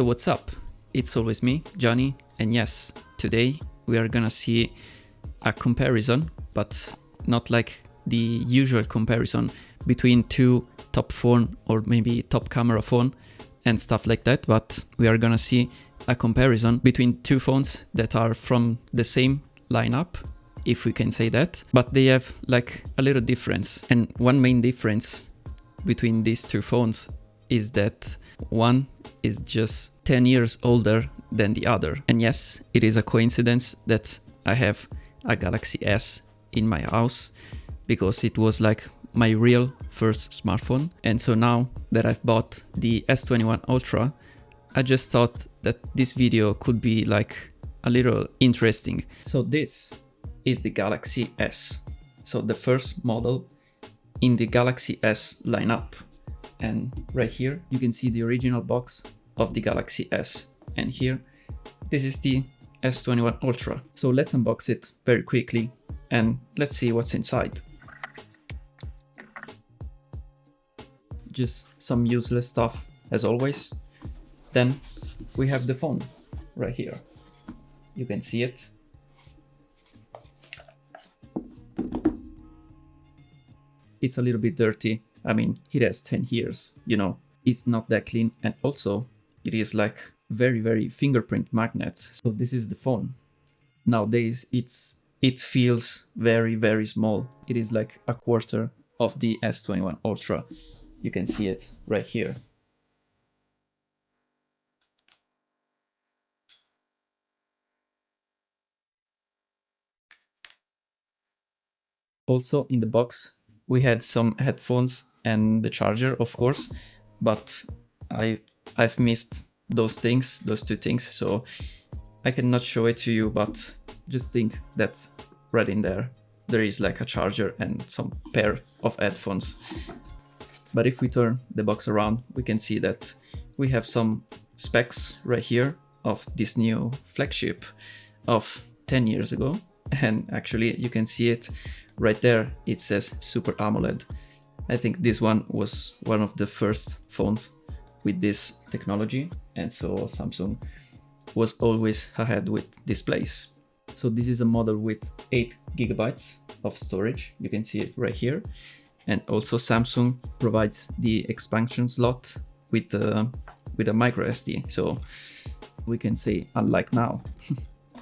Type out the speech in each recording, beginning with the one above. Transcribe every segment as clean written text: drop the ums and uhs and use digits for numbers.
So what's up? It's always me, Johnny, and yes, today we are gonna see a comparison, but not like the usual comparison between two top phone or maybe top camera phone and stuff like that, but we are gonna see a comparison between two phones that are from the same lineup, if we can say that, but they have like a little difference. And one main difference between these two phones is that one is just 10 years older than the other. And yes, it is a coincidence that I have a Galaxy S in my house because it was like my real first smartphone. And so now that I've bought the S21 Ultra, I just thought that this video could be like a little interesting. So this is the Galaxy S. So the first model in the Galaxy S lineup. And right here, you can see the original box of the Galaxy S. And here, this is the S21 Ultra. So let's unbox it very quickly and let's see what's inside. Just some useless stuff as always. Then we have the phone right here. You can see it. It's a little bit dirty. I mean, it has 10 years, you know, it's not that clean. And also it is like very fingerprint magnet. So this is the phone. Nowadays it feels very small. It is like a quarter of the S21 Ultra. You can see it right here. Also in the box, we had some headphones and the charger, of course, but I've missed those two things, so I cannot show it to you, but just think that right in there is like a charger and some pair of headphones. But if we turn the box around, we can see that we have some specs right here of this new flagship of 10 years ago. And actually you can see it right there. It says Super AMOLED. I think this one was one of the first phones with this technology. And so Samsung was always ahead with displays. So this is a model with 8 GB of storage. You can see it right here. And also Samsung provides the expansion slot with a micro SD. So we can say unlike now.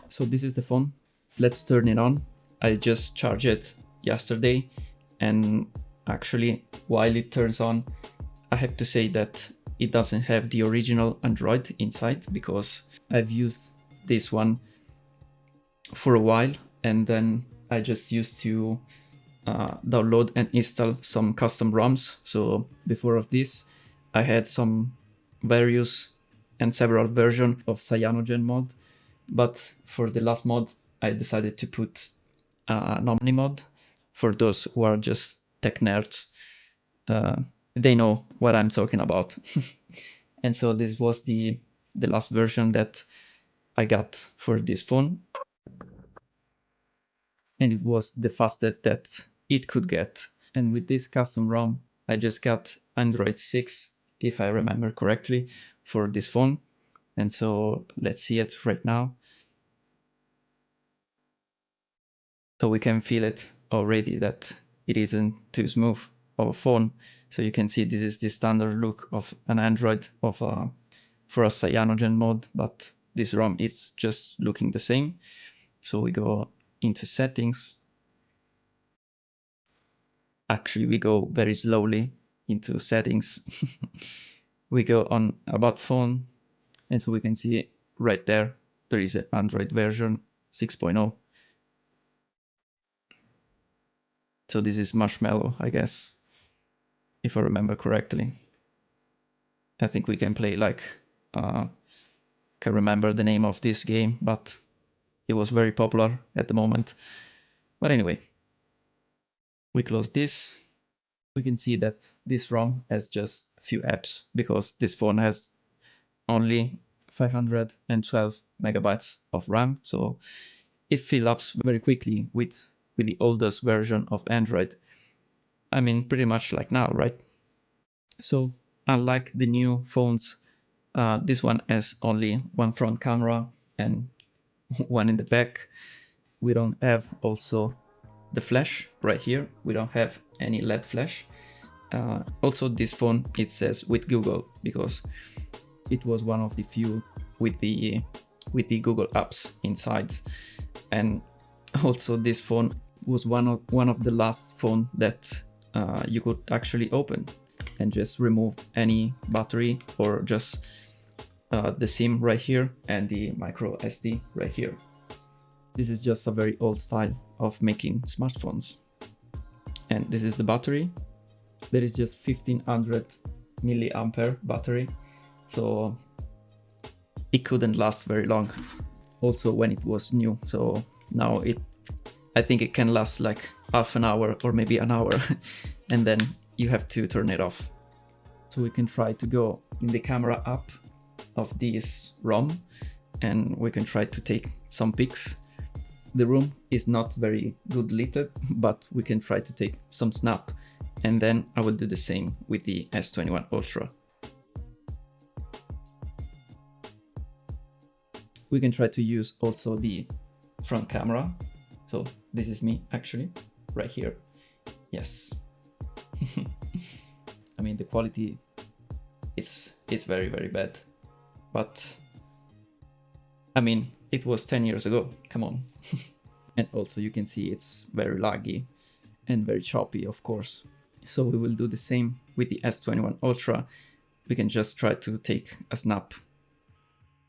So this is the phone. Let's turn it on. I just charged it yesterday, and actually while it turns on, I have to say that it doesn't have the original Android inside because I've used this one for a while and then I just used to download and install some custom ROMs. So before of this, I had some various and several versions of cyanogen mod, but for the last mod, I decided to put an Omni mod. For those who are just tech nerds, they know what I'm talking about. And so this was the last version that I got for this phone. And it was the fastest that it could get. And with this custom ROM, I just got Android 6, if I remember correctly, for this phone. And so let's see it right now. So we can feel it already that it isn't too smooth of a phone. So you can see this is the standard look of an Android for a cyanogen mode, but this ROM is just looking the same. So we go into settings. Actually, we go very slowly into settings. We go on about phone, and so we can see right there is an Android version 6.0. So this is Marshmallow, I guess, if I remember correctly. I think we can play like, can't remember the name of this game, but it was very popular at the moment. But anyway, we close this. We can see that this ROM has just a few apps because this phone has only 512 megabytes of RAM. So it fills up very quickly with the oldest version of Android. I mean, pretty much like now, right? So unlike the new phones This one has only one front camera and one in the back. We don't have also the flash right here. We don't have any LED flash. Also, this phone, it says with Google because it was one of the few with the Google apps inside. And also, this phone was one of the last phone that you could actually open and just remove any battery or just the SIM right here and the micro SD right here. This is just a very old style of making smartphones. And this is the battery. There is just 1500 milliampere battery, so it couldn't last very long. Also when it was new, so now I think it can last like half an hour or maybe an hour and then you have to turn it off. So we can try to go in the camera app of this ROM and we can try to take some pics. The room is not very good lit, but we can try to take some snap, and then I will do the same with the S21 Ultra. We can try to use also the front camera. So this is me actually, right here. Yes. I mean, the quality, it's very, very bad. But I mean, it was 10 years ago, come on. And also you can see it's very laggy and very choppy, of course. So we will do the same with the S21 Ultra. We can just try to take a snap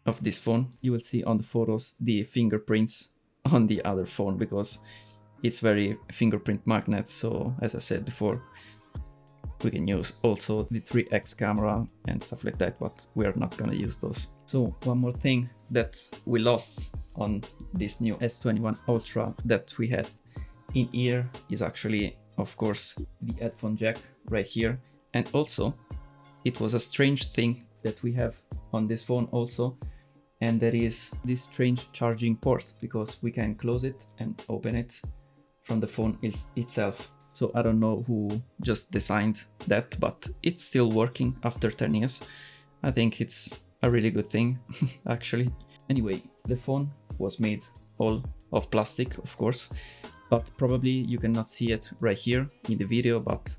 of this phone. You will see on the photos the fingerprints on the other phone because it's very fingerprint magnet. So as I said before, we can use also the 3x camera and stuff like that, but we are not gonna use those. So one more thing that we lost on this new S21 Ultra that we had in ear is actually, of course, the headphone jack right here. And also, it was a strange thing that we have on this phone also, and that is this strange charging port, because we can close it and open it from the phone itself. So I don't know who just designed that, but it's still working after 10 years. I think it's a really good thing, actually. Anyway, the phone was made all of plastic, of course, but probably you cannot see it right here in the video, but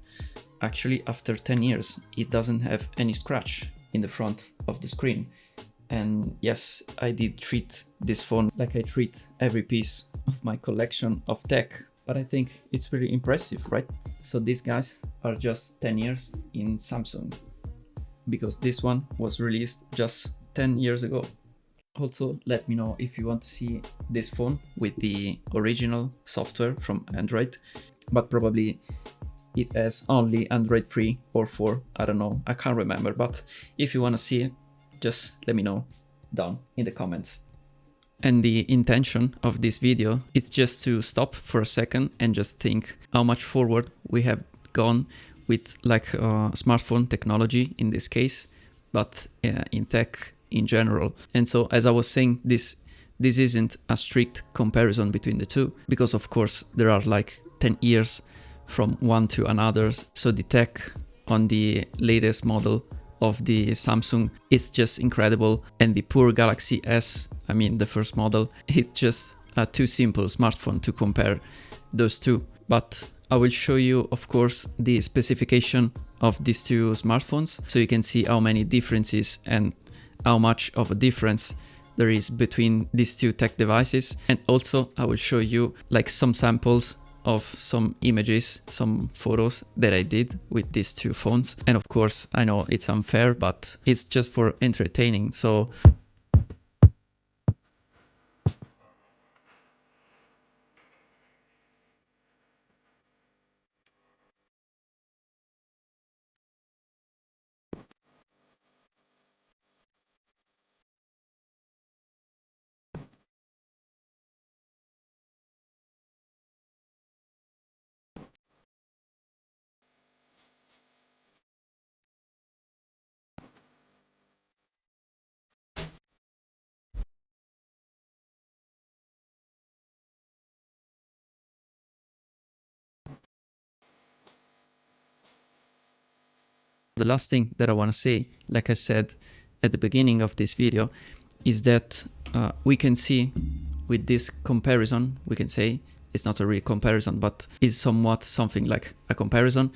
actually after 10 years, it doesn't have any scratch in the front of the screen. And yes, I did treat this phone like I treat every piece of my collection of tech, but I think it's pretty impressive, right? So these guys are just 10 years in Samsung, because this one was released just 10 years ago. Also, let me know if you want to see this phone with the original software from Android, but probably it has only Android 3 or 4, I don't know, I can't remember, but if you want to see it, just let me know down in the comments. And the intention of this video is just to stop for a second and just think how much forward we have gone with like smartphone technology in this case, but in tech in general. And so as I was saying, this isn't a strict comparison between the two, because of course there are like 10 years from one to another. So the tech on the latest model of the Samsung is just incredible, and the poor Galaxy S, I mean the first model, it's just a too simple smartphone to compare those two. But I will show you, of course, the specification of these two smartphones, so you can see how many differences and how much of a difference there is between these two tech devices. And also I will show you like some samples of some images, some photos that I did with these two phones. And of course, I know it's unfair, but it's just for entertaining. So the last thing that I want to say, like I said, at the beginning of this video is that we can see with this comparison, we can say it's not a real comparison, but is somewhat something like a comparison.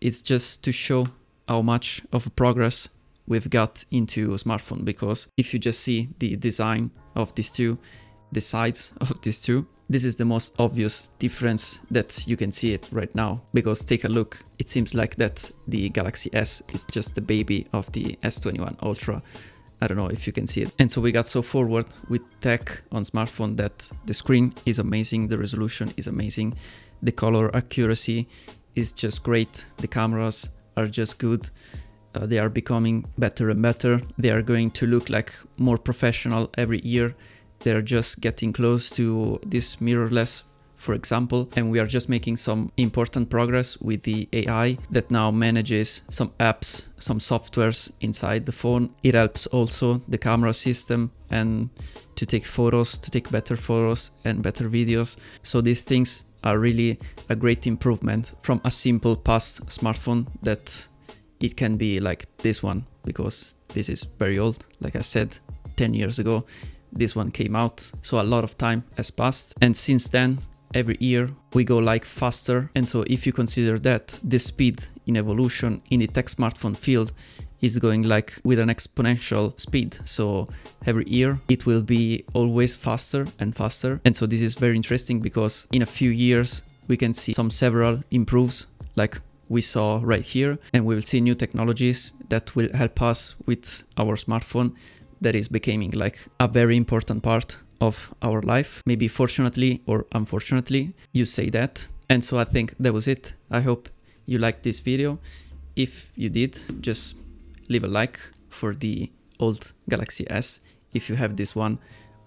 It's just to show how much of a progress we've got into a smartphone, because if you just see the design of these two, the sides of these two, this is the most obvious difference that you can see it right now. Because take a look, it seems like that the Galaxy S is just the baby of the S21 Ultra. I don't know if you can see it. And so we got so forward with tech on smartphone that the screen is amazing, the resolution is amazing, the color accuracy is just great, the cameras are just good. They are becoming better and better. They are going to look like more professional every year. They're just getting close to this mirrorless, for example, and we are just making some important progress with the AI that now manages some apps, some softwares inside the phone. It helps also the camera system and to take photos, to take better photos and better videos. So these things are really a great improvement from a simple past smartphone that it can be like this one, because this is very old. Like I said, 10 years ago, this one came out. So a lot of time has passed. And since then, every year we go like faster. And so if you consider that the speed in evolution in the tech smartphone field is going like with an exponential speed. So every year it will be always faster and faster. And so this is very interesting because in a few years we can see some several improves like we saw right here, and we will see new technologies that will help us with our smartphone that is becoming like a very important part of our life. Maybe fortunately or unfortunately, you say that. And so I think that was it. I hope you liked this video. If you did, just leave a like for the old Galaxy S. If you have this one,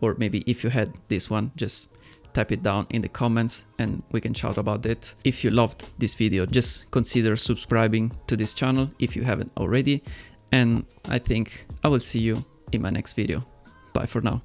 or maybe if you had this one, just type it down in the comments and we can shout about it. If you loved this video, just consider subscribing to this channel if you haven't already. And I think I will see you in my next video. Bye for now.